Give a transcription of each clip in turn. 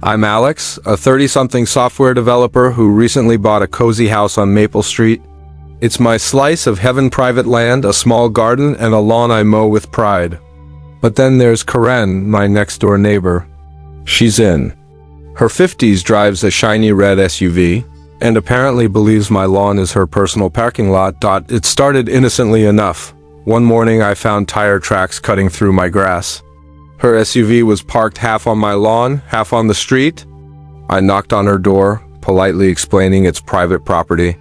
I'm Alex, a 30-something software developer who recently bought a cozy house on Maple Street. It's my slice of heaven private land, a small garden, and a lawn I mow with pride. But then there's Karen, my next-door neighbor. She's in her 50s, drives a shiny red SUV, and apparently believes my lawn is her personal parking lot. It started innocently enough. One morning I found tire tracks cutting through my grass. Her SUV was parked half on my lawn, half on the street. I knocked on her door, politely explaining it's private property.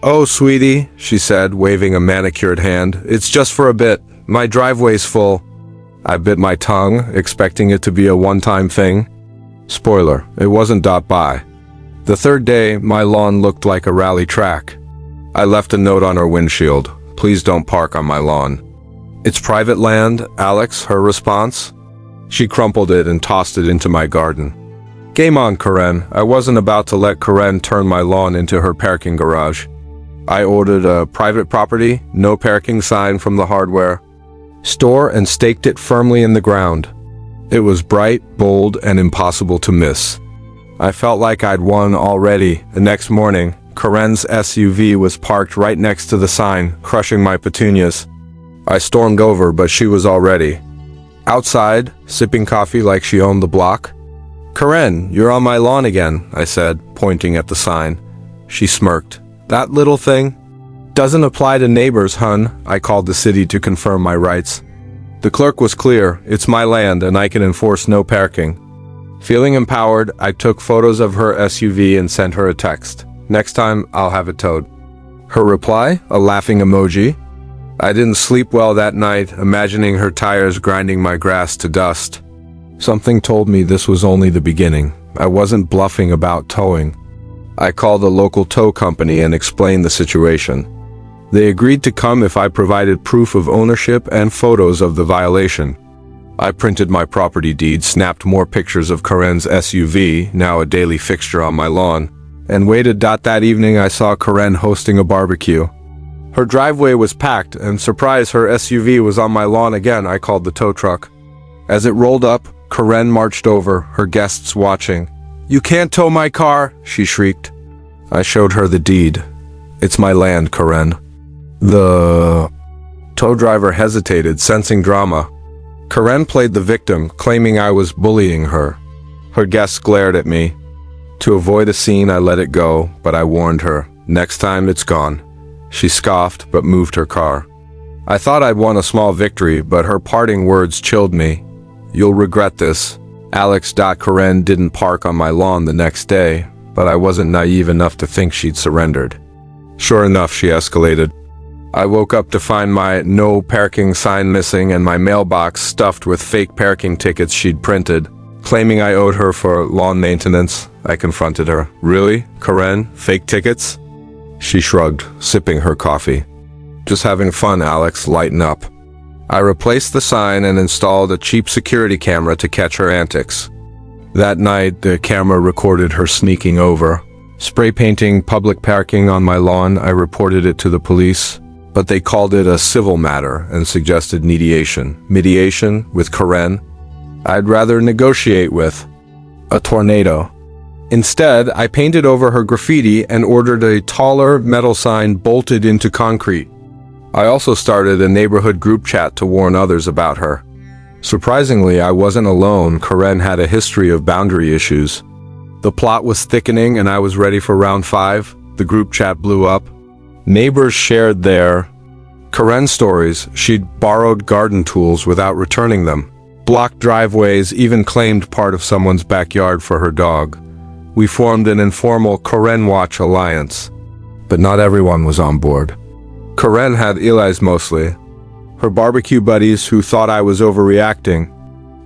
"Oh, sweetie," she said, waving a manicured hand. "It's just for a bit. My driveway's full." I bit my tongue, expecting it to be a one-time thing. Spoiler, it wasn't. By the third day, my lawn looked like a rally track. I left a note on her windshield. "Please don't park on my lawn." "It's private land, Alex," her response. She crumpled it and tossed it into my garden. Game on, Karen. I wasn't about to let Karen turn my lawn into her parking garage. I ordered a private property, no parking sign from the hardware store and staked it firmly in the ground. It was bright, bold, and impossible to miss. I felt like I'd won already. The next morning, Karen's SUV was parked right next to the sign, crushing my petunias. I stormed over, but she was already outside, sipping coffee like she owned the block. "Karen, you're on my lawn again," I said, pointing at the sign. She smirked. "That little thing doesn't apply to neighbors, hun." I called the city to confirm my rights. The clerk was clear. "It's my land and I can enforce no parking." Feeling empowered, I took photos of her SUV and sent her a text. "Next time, I'll have it towed." Her reply? A laughing emoji. I didn't sleep well that night, imagining her tires grinding my grass to dust. Something told me this was only the beginning. I wasn't bluffing about towing. I called a local tow company and explained the situation. They agreed to come if I provided proof of ownership and photos of the violation. I printed my property deed, snapped more pictures of Karen's SUV, now a daily fixture on my lawn, and waited. That evening I saw Karen hosting a barbecue. Her driveway was packed, and surprise, her SUV was on my lawn again. I called the tow truck. As it rolled up, Karen marched over, her guests watching. "You can't tow my car," she shrieked. I showed her the deed. "It's my land, Karen." The tow driver hesitated, sensing drama. Karen played the victim, claiming I was bullying her. Her guests glared at me. To avoid a scene, I let it go, but I warned her. "Next time, it's gone." She scoffed, but moved her car. I thought I'd won a small victory, but her parting words chilled me. "You'll regret this." Alex. Karen didn't park on my lawn the next day, but I wasn't naive enough to think she'd surrendered. Sure enough, she escalated. I woke up to find my no parking sign missing and my mailbox stuffed with fake parking tickets she'd printed. Claiming I owed her for lawn maintenance, I confronted her. "Really, Karen? Fake tickets?" She shrugged, sipping her coffee. "Just having fun, Alex, lighten up." I replaced the sign and installed a cheap security camera to catch her antics. That night, the camera recorded her sneaking over. Spray painting public parking on my lawn. I reported it to the police, but they called it a civil matter and suggested mediation. Mediation with Karen? I'd rather negotiate with a tornado. Instead, I painted over her graffiti and ordered a taller metal sign bolted into concrete. I also started a neighborhood group chat to warn others about her. Surprisingly, I wasn't alone. Karen had a history of boundary issues. The plot was thickening and I was ready for round 5. The group chat blew up. Neighbors shared their Karen stories. She'd borrowed garden tools without returning them, blocked driveways, even claimed part of someone's backyard for her dog. We formed an informal Karen Watch alliance, but not everyone was on board. Karen had allies mostly. Her barbecue buddies who thought I was overreacting.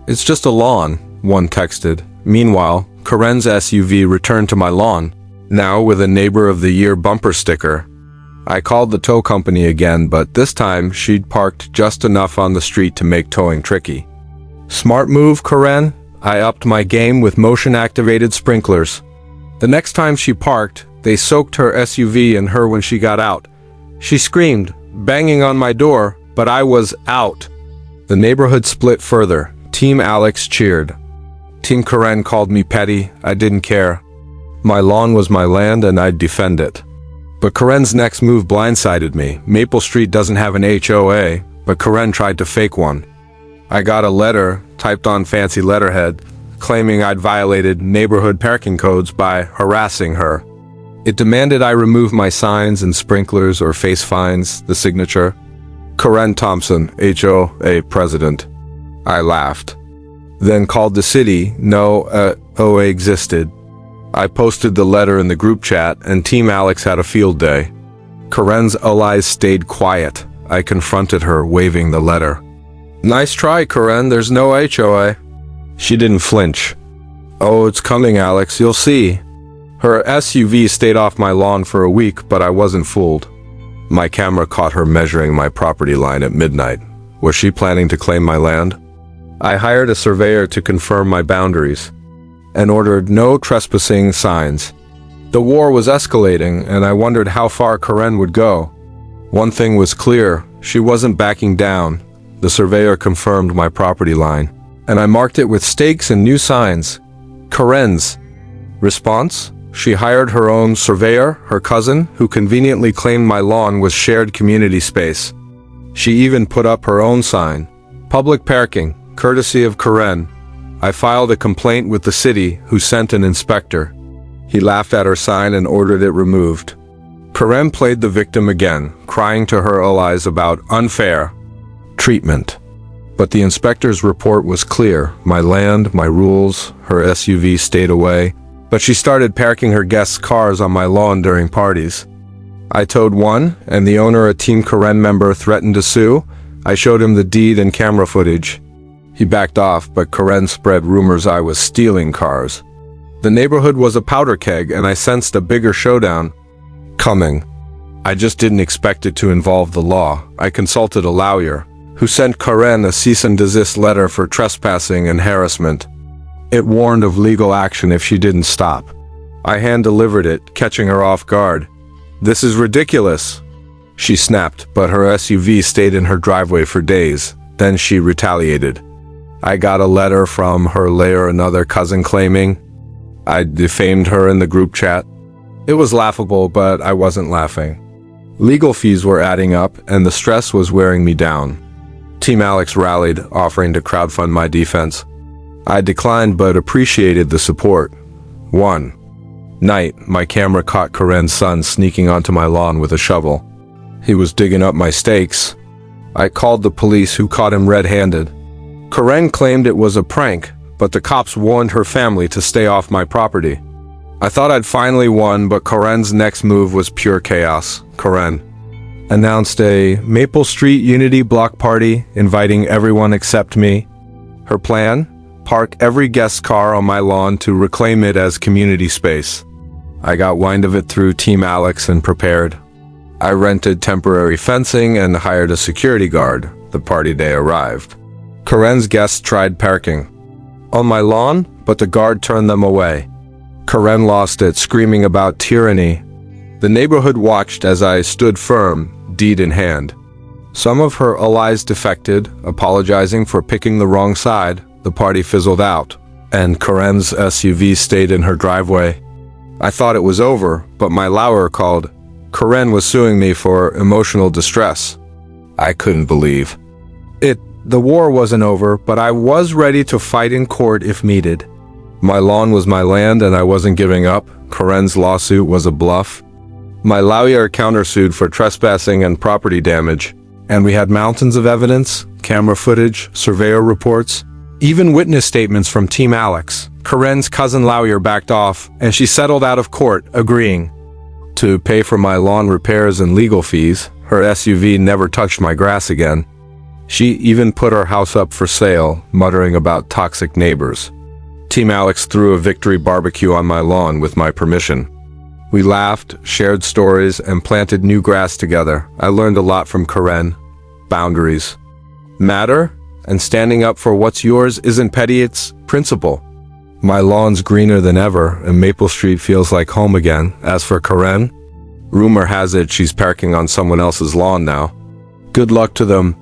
"It's just a lawn," one texted. Meanwhile, Karen's SUV returned to my lawn, now with a Neighbor of the Year bumper sticker. I called the tow company again, but this time she'd parked just enough on the street to make towing tricky. Smart move, Karen. I upped my game with motion-activated sprinklers. The next time she parked, they soaked her SUV and her when she got out. She screamed, banging on my door, but I was out. The neighborhood split further. Team Alex cheered. Team Karen called me petty. I didn't care. My lawn was my land and I'd defend it. But Karen's next move blindsided me. Maple Street doesn't have an HOA, but Karen tried to fake one. I got a letter, typed on fancy letterhead, claiming I'd violated neighborhood parking codes by harassing her. It demanded I remove my signs and sprinklers or face fines, the signature. Karen Thompson, HOA President. I laughed. Then called the city. No OA existed. I posted the letter in the group chat and Team Alex had a field day. Karen's allies stayed quiet. I confronted her, waving the letter. Nice try, Karen, there's no HOA. She didn't flinch. Oh, it's coming, Alex, you'll see. Her SUV stayed off my lawn for a week, but I wasn't fooled. My camera caught her measuring my property line at midnight. Was she planning to claim my land? I hired a surveyor to confirm my boundaries and ordered no trespassing signs. The war was escalating, and I wondered how far Karen would go. One thing was clear, she wasn't backing down. The surveyor confirmed my property line, and I marked it with stakes and new signs. Karen's response? She hired her own surveyor, her cousin, who conveniently claimed my lawn was shared community space. She even put up her own sign. Public parking, courtesy of Karen. I filed a complaint with the city, who sent an inspector. He laughed at her sign and ordered it removed. Karen played the victim again, crying to her allies about unfair treatment. But the inspector's report was clear. My land, my rules, her SUV stayed away. But she started parking her guests' cars on my lawn during parties. I towed one, and the owner, a Team Karen member, threatened to sue. I showed him the deed and camera footage. He backed off, but Karen spread rumors I was stealing cars. The neighborhood was a powder keg, and I sensed a bigger showdown coming. I just didn't expect it to involve the law. I consulted a lawyer, who sent Karen a cease and desist letter for trespassing and harassment. It warned of legal action if she didn't stop. I hand-delivered it, catching her off guard. "This is ridiculous," she snapped, but her SUV stayed in her driveway for days. Then she retaliated. I got a letter from her layer, another cousin, claiming I defamed her in the group chat. It was laughable, but I wasn't laughing. Legal fees were adding up, and the stress was wearing me down. Team Alex rallied, offering to crowdfund my defense. I declined but appreciated the support. One night, my camera caught Karen's son sneaking onto my lawn with a shovel. He was digging up my stakes. I called the police, who caught him red-handed. Karen claimed it was a prank, but the cops warned her family to stay off my property. I thought I'd finally won, but Karen's next move was pure chaos. Karen announced a Maple Street Unity block party, inviting everyone except me. Her plan? Park every guest's car on my lawn to reclaim it as community space. I got wind of it through Team Alex and prepared. I rented temporary fencing and hired a security guard. The party day arrived. Karen's guests tried parking on my lawn, but the guard turned them away. Karen lost it, screaming about tyranny. The neighborhood watched as I stood firm, deed in hand. Some of her allies defected, apologizing for picking the wrong side. The party fizzled out, and Karen's SUV stayed in her driveway. I thought it was over, but my lawyer called. Karen was suing me for emotional distress. I couldn't believe it. The war wasn't over, but I was ready to fight in court if needed. My lawn was my land and I wasn't giving up. Karen's lawsuit was a bluff. My lawyer countersued for trespassing and property damage, and we had mountains of evidence, camera footage, surveyor reports, even witness statements from Team Alex. Karen's cousin lawyer backed off, and she settled out of court, agreeing to pay for my lawn repairs and legal fees. Her SUV never touched my grass again. She even put her house up for sale, muttering about toxic neighbors. Team Alex threw a victory barbecue on my lawn with my permission. We laughed, shared stories, and planted new grass together. I learned a lot from Karen. Boundaries matter, and standing up for what's yours isn't petty, it's principle. My lawn's greener than ever, and Maple Street feels like home again. As for Karen, rumor has it she's parking on someone else's lawn now. Good luck to them.